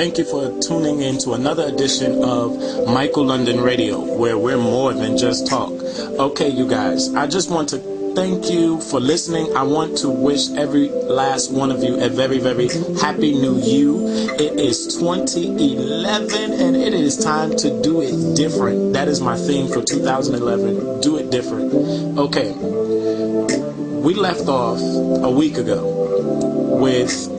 thank you for tuning in to another edition of Michael London Radio, where we're more than just talk. Okay, you guys, I just want to thank you for listening. I want to wish every last one of you a very, very happy new you. It is 2011 and it is time to do it different. That is my theme for 2011. Do it different. Okay, we left off a week ago with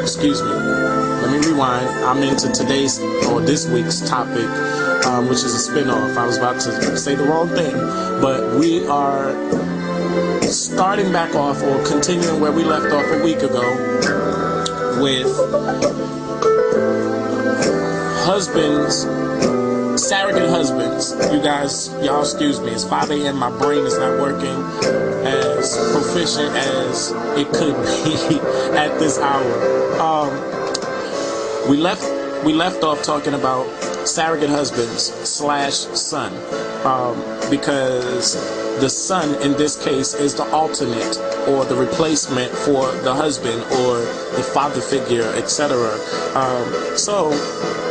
let me rewind. I'm into today's or this week's topic, which is a spin-off. I was about to say the wrong thing, but we are starting back off or continuing where we left off a week ago with husbands, surrogate husbands. You guys, y'all excuse me, it's 5 a.m. My brain is not working as proficient as it could be at this hour. We left off talking about surrogate husbands / son, because the son in this case is the alternate or the replacement for the husband or the father figure, etc. So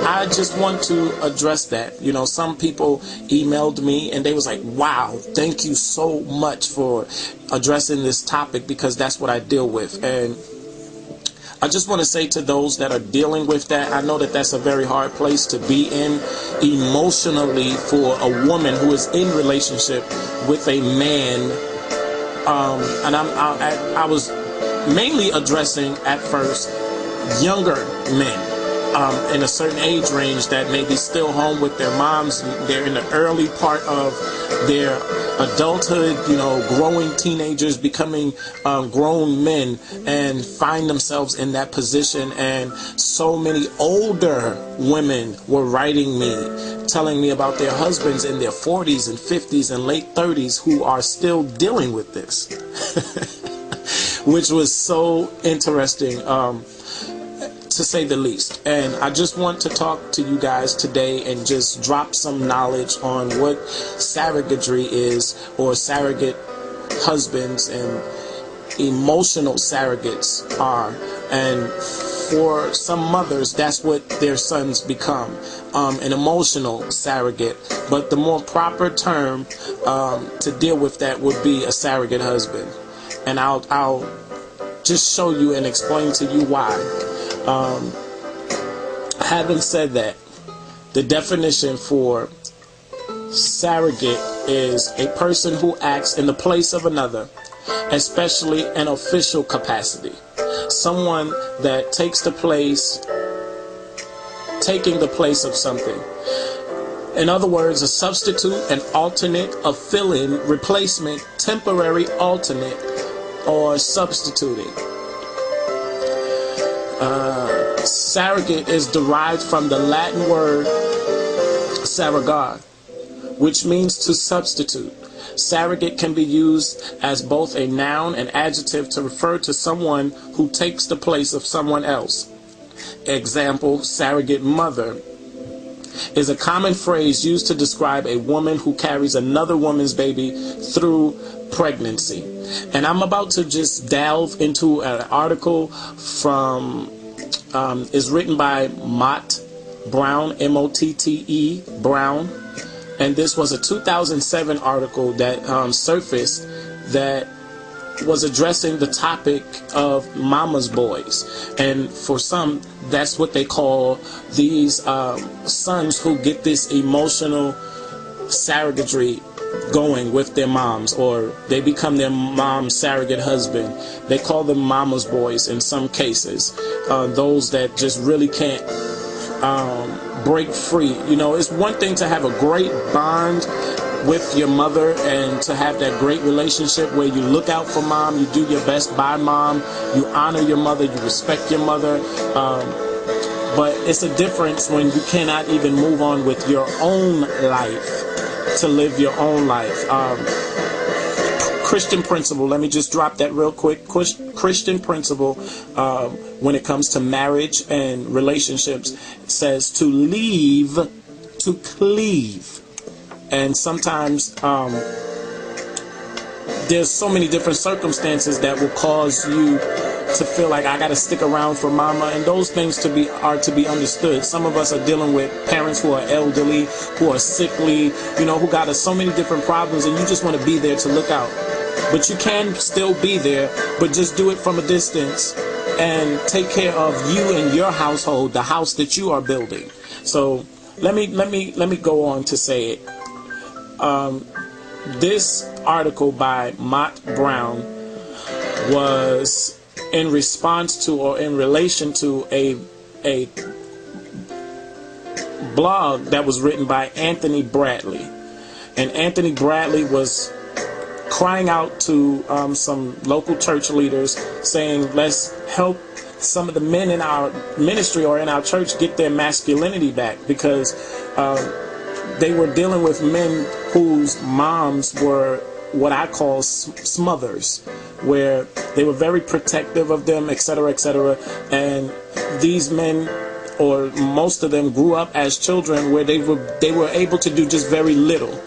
I just want to address that. You know, some people emailed me and they was like, wow, thank you so much for addressing this topic, because that's what I deal with. And I just want to say to those that are dealing with that, I know that that's a very hard place to be in emotionally for a woman who is in relationship with a man. And I was mainly addressing at first younger men in a certain age range that may be still home with their moms. They're in the early part of their adulthood, you know, growing teenagers, becoming grown men, and find themselves in that position. And so many older women were writing me, telling me about their husbands in their 40s and 50s and late 30s who are still dealing with this, which was so interesting, to say the least. And I just want to talk to you guys today and just drop some knowledge on what surrogatry is, or surrogate husbands and emotional surrogates are. And for some mothers, that's what their sons become, an emotional surrogate. But the more proper term to deal with that would be a surrogate husband. And I'll just show you and explain to you why. Having said that, the definition for surrogate is a person who acts in the place of another, especially an official capacity. Someone that taking the place of something. In other words, a substitute, an alternate, a fill-in, replacement, temporary alternate, or substituting. Surrogate is derived from the Latin word surrogare, which means to substitute. Surrogate can be used as both a noun and adjective to refer to someone who takes the place of someone else. Example, surrogate mother is a common phrase used to describe a woman who carries another woman's baby through pregnancy. And I'm about to just delve into an article from is written by Mott Brown, M-O-T-T-E Brown, and this was a 2007 article that surfaced that was addressing the topic of mama's boys. And for some, that's what they call these sons who get this emotional surrogatry going with their moms, or they become their mom's surrogate husband. They call them mama's boys in some cases, those that just really can't break free. You know, it's one thing to have a great bond with your mother and to have that great relationship where you look out for mom, you do your best by mom, you honor your mother, you respect your mother, but it's a difference when you cannot even move on with your own life to live your own life. Christian principle, let me just drop that real quick. Christian principle when it comes to marriage and relationships says to leave, to cleave. And sometimes there's so many different circumstances that will cause you to feel like I got to stick around for mama, and those things are to be understood. Some of us are dealing with parents who are elderly, who are sickly, who got so many different problems, and you just want to be there to look out. But you can still be there, but just do it from a distance and take care of you and your household, the house that you are building. So let me go on to say it. This article by Mott Brown was in response to, or in relation to, a blog that was written by Anthony Bradley. And Anthony Bradley was crying out to some local church leaders, saying, let's help some of the men in our ministry or in our church get their masculinity back, because they were dealing with men whose moms were what I call smothers, where they were very protective of them, etc., etc. And these men, or most of them, grew up as children where they were able to do just very little,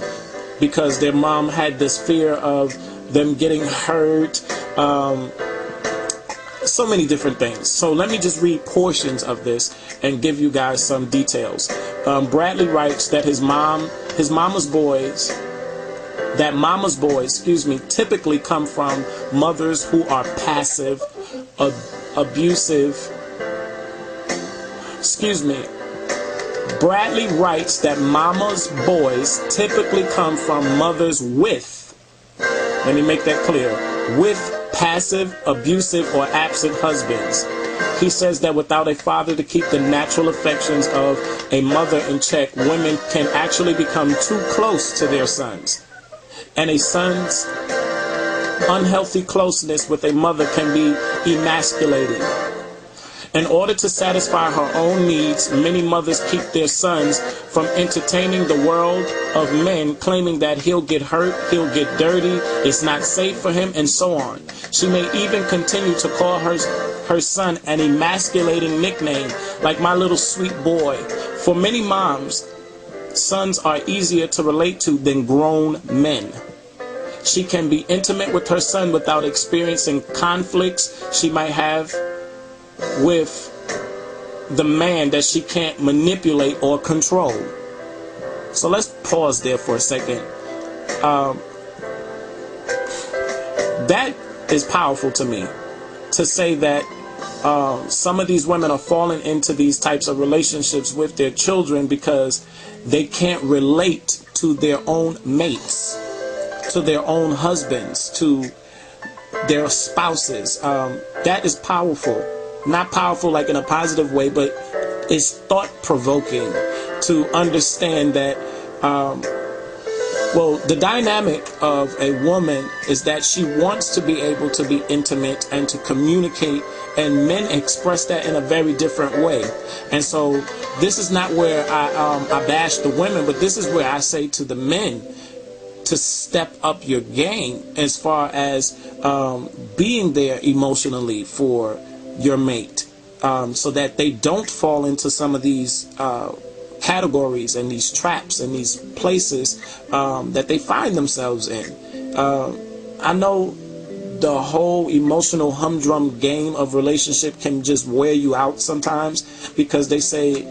because their mom had this fear of them getting hurt, so many different things. So let me just read portions of this and give you guys some details. Bradley writes that mama's boys, typically come from mothers who are passive, abusive. Bradley writes that mama's boys typically come from mothers with, let me make that clear, with passive, abusive, or absent husbands. He says that without a father to keep the natural affections of a mother in check, women can actually become too close to their sons. And a son's unhealthy closeness with a mother can be emasculating. In order to satisfy her own needs, many mothers keep their sons from entertaining the world of men, claiming that he'll get hurt, he'll get dirty, it's not safe for him, and so on. She may even continue to call her son an emasculating nickname, like my little sweet boy. For many moms, sons are easier to relate to than grown men. She can be intimate with her son without experiencing conflicts she might have with the man that she can't manipulate or control. So let's pause there for a second. That is powerful to me, to say that some of these women are falling into these types of relationships with their children because they can't relate to their own mates, to their own husbands, to their spouses. That is powerful. Not powerful like in a positive way, but it's thought-provoking to understand that, the dynamic of a woman is that she wants to be able to be intimate and to communicate, and men express that in a very different way. And so this is not where I bash the women, but this is where I say to the men to step up your game as far as being there emotionally for your mate, so that they don't fall into some of these categories and these traps and these places that they find themselves in. I know the whole emotional humdrum game of relationship can just wear you out sometimes, because they say,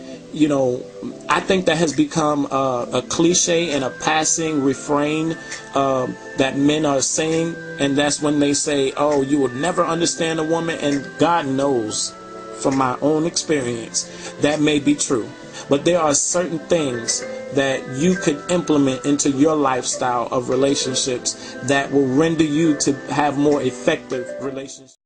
I think that has become a cliche and a passing refrain that men are saying, and that's when they say, oh, you would never understand a woman, and God knows from my own experience that may be true. But there are certain things that you could implement into your lifestyle of relationships that will render you to have more effective relationships.